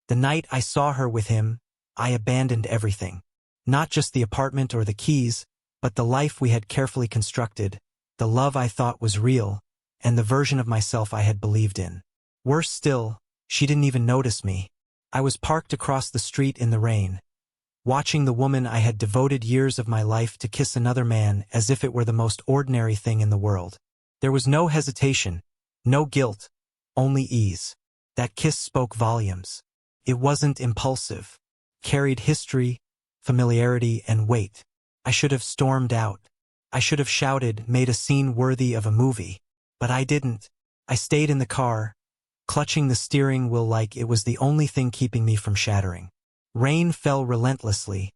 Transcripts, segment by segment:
The night I saw her with him, I abandoned everything. Not just the apartment or the keys, but the life we had carefully constructed, the love I thought was real, and the version of myself I had believed in. Worse still, she didn't even notice me. I was parked across the street in the rain, watching the woman I had devoted years of my life to kiss another man as if it were the most ordinary thing in the world. There was no hesitation, no guilt, only ease. That kiss spoke volumes. It wasn't impulsive, carried history, familiarity, and weight. I should have stormed out. I should have shouted, made a scene worthy of a movie. But I didn't. I stayed in the car, clutching the steering wheel like it was the only thing keeping me from shattering. Rain fell relentlessly,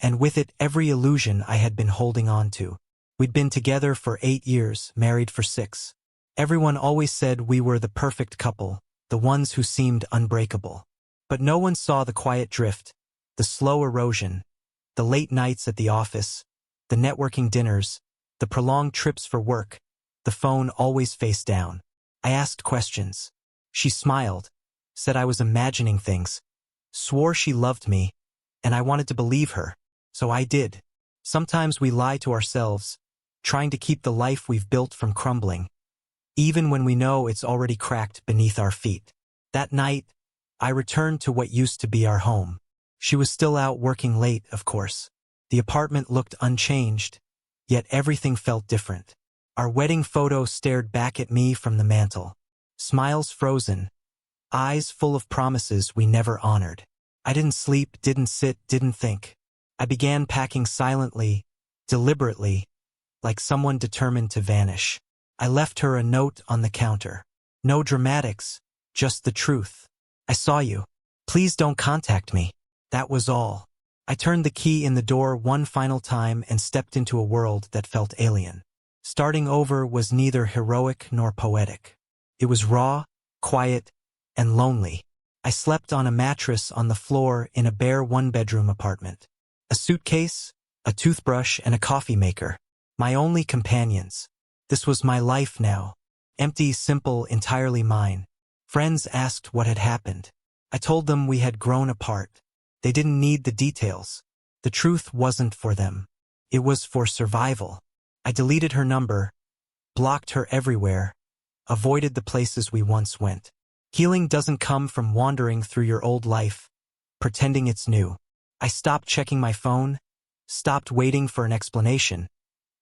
and with it every illusion I had been holding on to. We'd been together for 8 years, married for 6. Everyone always said we were the perfect couple, the ones who seemed unbreakable. But no one saw the quiet drift, the slow erosion, the late nights at the office, the networking dinners, the prolonged trips for work, the phone always face down. I asked questions. She smiled, said I was imagining things, swore she loved me, and I wanted to believe her, so I did. Sometimes we lie to ourselves, trying to keep the life we've built from crumbling, even when we know it's already cracked beneath our feet. That night, I returned to what used to be our home. She was still out working late, of course. The apartment looked unchanged, yet everything felt different. Our wedding photo stared back at me from the mantel. Smiles frozen, eyes full of promises we never honored. I didn't sleep, didn't sit, didn't think. I began packing silently, deliberately, like someone determined to vanish. I left her a note on the counter. No dramatics, just the truth. I saw you. Please don't contact me. That was all. I turned the key in the door one final time and stepped into a world that felt alien. Starting over was neither heroic nor poetic. It was raw, quiet, and lonely. I slept on a mattress on the floor in a bare one-bedroom apartment. A suitcase, a toothbrush, and a coffee maker. My only companions. This was my life now. Empty, simple, entirely mine. Friends asked what had happened. I told them we had grown apart. They didn't need the details. The truth wasn't for them. It was for survival. I deleted her number, blocked her everywhere, avoided the places we once went. Healing doesn't come from wandering through your old life, pretending it's new. I stopped checking my phone, stopped waiting for an explanation,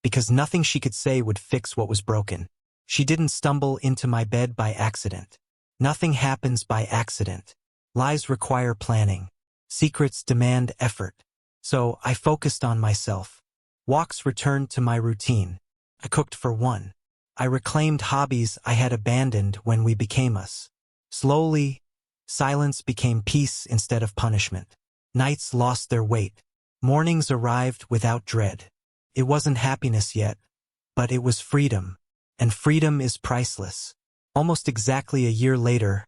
because nothing she could say would fix what was broken. She didn't stumble into my bed by accident. Nothing happens by accident. Lies require planning. Secrets demand effort. So I focused on myself. Walks returned to my routine. I cooked for one. I reclaimed hobbies I had abandoned when we became us. Slowly, silence became peace instead of punishment. Nights lost their weight. Mornings arrived without dread. It wasn't happiness yet, but it was freedom. And freedom is priceless. Almost exactly a year later,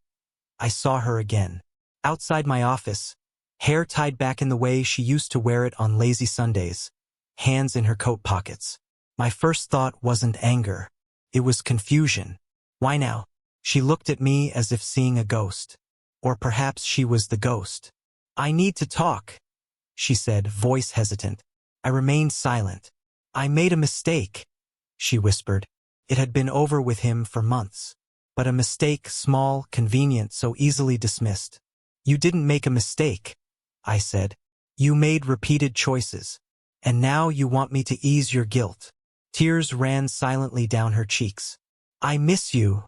I saw her again. Outside my office, hair tied back in the way she used to wear it on lazy Sundays, hands in her coat pockets. My first thought wasn't anger. It was confusion. Why now? She looked at me as if seeing a ghost. Or perhaps she was the ghost. I need to talk, she said, voice hesitant. I remained silent. I made a mistake, she whispered. It had been over with him for months. But a mistake, small, convenient, so easily dismissed. You didn't make a mistake, I said. You made repeated choices. And now you want me to ease your guilt. Tears ran silently down her cheeks. I miss you,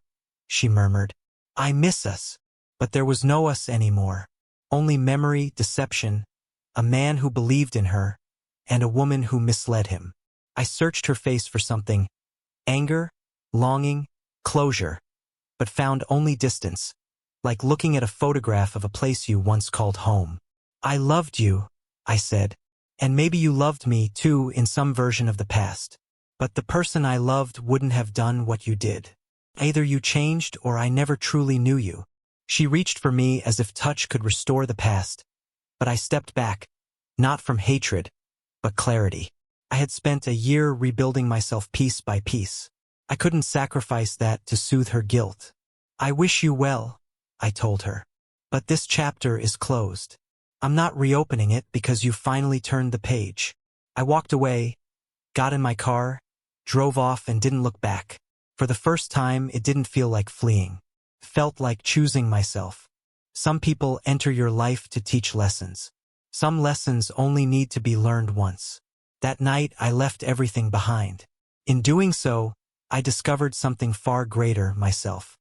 she murmured. I miss us. But there was no us anymore. Only memory, deception, a man who believed in her, and a woman who misled him. I searched her face for something. Anger, longing, closure. But found only distance, like looking at a photograph of a place you once called home. I loved you, I said, and maybe you loved me too in some version of the past. But the person I loved wouldn't have done what you did. Either you changed or I never truly knew you. She reached for me as if touch could restore the past. But I stepped back, not from hatred, but clarity. I had spent a year rebuilding myself piece by piece. I couldn't sacrifice that to soothe her guilt. I wish you well, I told her. But this chapter is closed. I'm not reopening it because you finally turned the page. I walked away, got in my car, drove off and didn't look back. For the first time, it didn't feel like fleeing. It felt like choosing myself. Some people enter your life to teach lessons. Some lessons only need to be learned once. That night, I left everything behind. In doing so, I discovered something far greater myself.